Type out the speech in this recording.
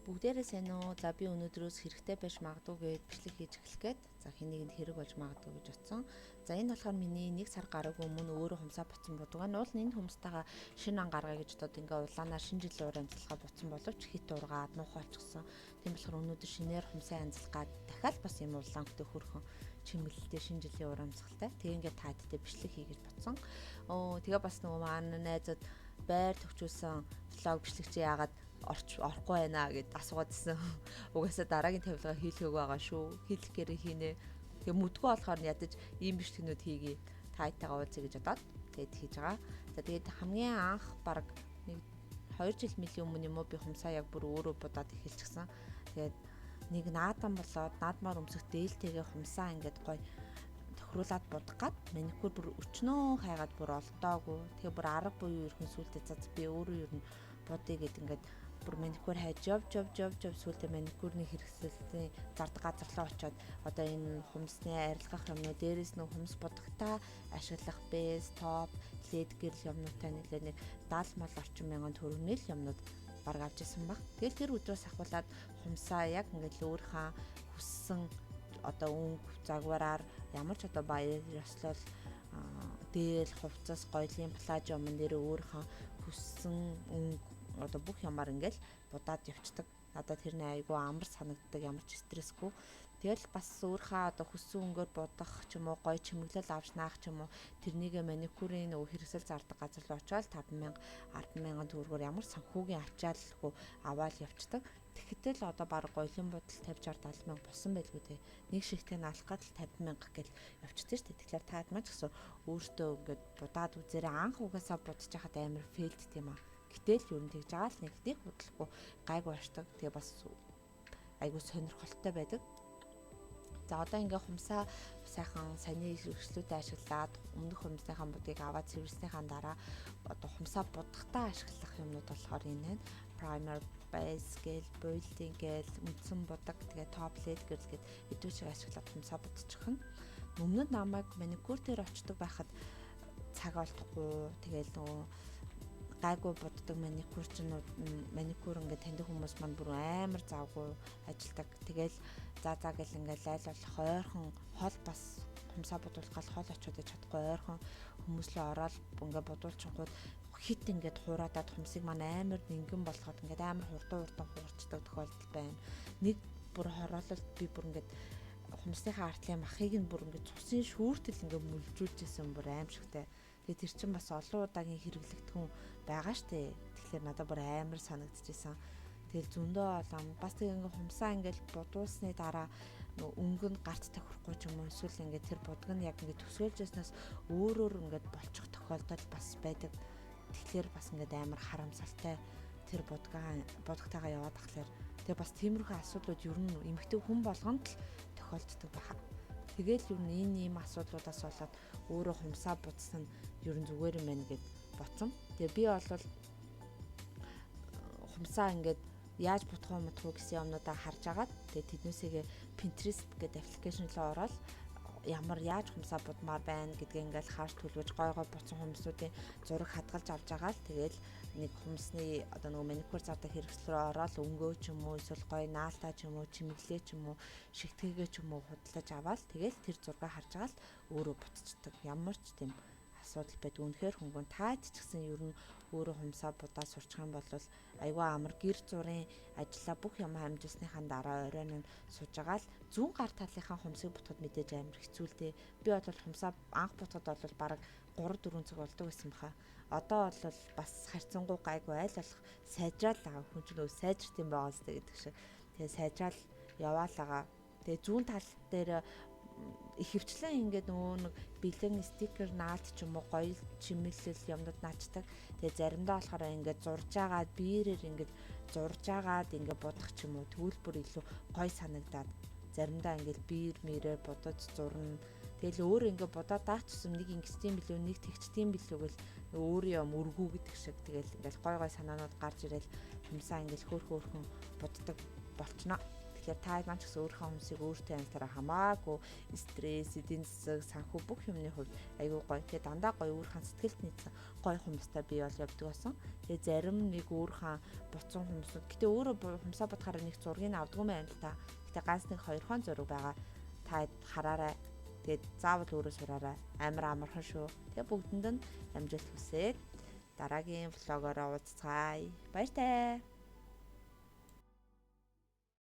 Бүгдээрээ сайн уу? За би өнөөдрөөс хэрэгтэй байж магадгүй гэж бичлэг хийж эхлэх гээд за хэнийг нь хэрэг болж магадгүй гэж бодсон. За энэ болохоор миний 1 сар гараагүй өмнө өөрөө хумсаа буцсан бодог. Уул нь энэ хумстайгаа шинэ ан гаргая гэж бодоод ингээ улаанаар шинэ жилийн уран амжилтгаа буцсан боловч хит ургаад муухай болчихсон. Тийм болохоор өнөөдөр шинээр хумсаа амжилтгаад дахиад бас юм улаанхтэй хөрхөн чимэглэлтэй шинэ жилийн уран амжилттай. Тэгээ ингээ таадтай бичлэг хий гэж бодсон. Тэгээ бас нөгөө маань найзууд байр төгчүүлсэн влог бичлэгчээ яагаад орохгүй байна гэд асуугаад ирсэн. Угаасаа дараагийн тавилга хийлгээг байгаа шүү. Хийлгэхээр хийнэ. Тэгээ мүдгүй болохоор ядаж ийм бичлэгнүүд хийгээ тайтайгаа уулзъя гэж бодоод тэгэд хийж байгаа. За тэгээд хамгийн анх баг нэг 2 жил мэлийн өмнө юм уу би хумсаа яг бүр өөрөө будаад эхэлчихсэн. Тэгээд нэг наадан болоод наадмаар өмсөх дээлтэйгээ хумсаа ингээд гоё тохируулаад будах гад маникюр бүр өчнөө хайгаад бүр олдоогүй. Тэгээ бүр арга буюу ерхэн сүултээ цац би өөрөө ер нь будъя гэд ингээд бүр маникюр хайж жов сүултээ маникюрны хэрэгсэлтэй зардаг газар руу очиод одоо энэ хумсны арилгах юмнууд дээрээс нь хумс будагтаа ашиглах бэс, топ, лед гэрэл юмнуудтай нэлээд нэг 70 мал орчим мянган төгрөгийн л юмнууд бараг авч ирсэн баг. Тэгэл тэр өдрөөс ахуулаад хумсаа яг ингээд л өөрийнхөө хүссэн одоо өнгө загвараар ямар ч одоо баяр ёслол дээл хувцас гоёлын плажо юм нэр өөрийнхөө хүссэн өнгө одоо бүх юмар ингээл будаад явцдаг. Надад тэр нэг айгүй амар санагддаг, ямар ч стрессгүй. Тэгэл бас өөрхөө одоо хүссэн өнгөөр будах ч юм уу, гоё чимэглэл авч наах ч юм уу, тэрнийгээ маникюрын нөгөө хэрэгсэл зардаг газар руу очиод 5,000, 10,000 төгрөгөөр ямар санхүүгийн ачааллгүй аваад явцдаг. Тэгэхдээ л одоо баг гоёлын бодол 50, 60, 70,000 болсон байлгүй дээ. Нэг шигтэй наалах гад л 50,000 гэж явчихсан шүү дээ. Тэгэхээр таад маань ч гэсэн өөртөө ингээд будаад үзээрэй. Анх угаасаа будаж хахад амар фейлд тийм аа. Гэтэл ер нь тэгж байгаа л нэг хөдөлгөө гайгүй очдог. Тэгээ бас айгүй сонирхолтой байдаг. За одоо ингээ хумсаа сайхан саний хэрэгслүүдэд ашиглаад өмнөх хумсныхаа будыг аваад цэвэрснийхаа дараа одоо хумсаа будахтаа ашиглах юмнууд болохоор энэ байна. Primer, base gel, building gel, үндсэн будаг, тэгээ top lid гэрэл гээд эдгээр шиг ашиглаад хумсаа будчих нь. Өмнөд намайг маникюр дээр очдог байхад цаг олдохгүй. Тэгээл нөгөө гайгүй буддаг маникюрчнууд маникюр ингээд таньдаг хүмүүс маань бүр амар завгүй ажилдаг. Тэгээл за гэл ингээд айл болох ойрхон хол бас хумсаа будуулах гал хол очиод чадахгүй ойрхон хүмүүс л ороод ингээд будуулчихгууд хит ингээд хураадаад хумсыг маань амар нингэн болгоод ингээд амар хурдан хуурчдаг тохиолдол байна. Нэг бүр хороололт би бүр ингээд хумсныхаа артлын махыг нь бүр ингээд цусын шүүртэл ингээд мүлжүүлжсэн бүр аимшигтай. Тэгээ тэр чинь бас олон удаагийн хэрэглэгдэх хүн байгаа штэ. Тэгэхээр надад бүр амар санагдчихсан. Тэгэл зөндөө олон бас тэг ингээ хумсаа ингээл будуулсны дараа өнгө нь гарт тохирохгүй ч юм уу эсвэл ингээ тэр будг нь яг ингээ төсөөлжсэнээс өөрөөр ингээ болчих тохиолдол бас байдаг. Тэгэхээр бас ингээ амар харамсалтай тэр будагтайгаа яваад тахлаар тэгээ бас тиймэрхүү асуудлууд ер нь эмэгтэй хүн болгонд л тохиолддог байна. Тэгэл ер нь ийм асуудлуудаас болоод өөрөө хумсаа будсан нь ер нь зүгээр юм байна гэд бодсон. Тэгээ би бол хумсаа ингээд яаж будах юм гэсэн юмнуудаа харж агаад тэгээ тэднээсээ Pinterest гэдэг аппликейшн руу ороод ямар яаж хумсаа будмаар байна гэдгээ ингээл харж төлөвлөж гой буцсан хүмүүсийн зураг хадгалж авч байгаа л тэгэл нэг хумсны одоо нөгөө маникюр зардаг хэрэгсэл рүү ороод өнгөө ч юм уу эсвэл гой наалтаа ч юм уу чимэглээ ч юм уу шигтгээгээ ч юм уу худалдаж аваад тэгэл тэр зургаа харж байгаа л өөрөө буцчихдаг. Ямар ч тийм асуудал байдаг. Үнэхээр хөнгөн таад ч гэсэн ер нь өөрөө хумсаа будаа сурчих юм бол айгүй амар гэр зургийн ажиллаа бүх юм хамжуулсныхаа дараа оройн нь сууж байгаа л зүүн гар талынхаа хумсыг бутахад мэдээж амар хэцүү л дээ. Би бол хумсаа анх бутахад бол бараг 3-4 цаг болдог байсан баха. Одоо бол бас харьцангуй гайгүй айл болох сайжраал байгаа хүн ч нөө сайжрт юм байгаа сте гэдэг шиг. Тэгээ сайжраал яваалаа. Тэгээ зүүн тал дээр ихэвчлэн ингээд нөгөө нэг бэлэн стикер наалт ч юм уу гоё чимэглэл юмнууд наачдаг. Тэгээ заримдаа болохоор ингээд зурж агаад биерээр ингээд зурж агаад ингээд будах ч юм уу төвлбөр илүү гоё санагдаад заримдаа ингээд биер мэрээр будаж зурна. Тэгэл өөр ингээд будаа даачсан нэг ингэсдийн билүү нэг тэгчдийн билүү гэл өөрөө юм өргүү гэдэг шиг тэгэл ингээд гоё санаанууд гарч ирэл хумсаа ингээд хөөрхөн буддаг болчихно. Тэгэхээр та маань ч гэсэн өөрийнхөө хүмүүсийг өөртөө янзлаараа хамаагүй стресс, эдийн засаг, санхүү бүх юмны хувьд айгүй гоё. Тэгээ дандаа гоё өөрийнхөө сэтгэлд нийцсэн гоё хүмүүстай бий бол явдаг байсан. Тэгээ зарим нэг өөрийнхөө буцсан хүмүүсүүд гэтээ өөрөө хумсаа бодохоор нэг зургийг авдгүй мэн л та. Гэтээ ганц нэг 2 зураг байгаа. Та хараарай. Тэгээд заавал өөрөө сураарай. Амар амархан шүү. Тэгээ бүгдэнд нь амжилт хүсье. Дараагийн влогоор уулзцаая. Баяртай.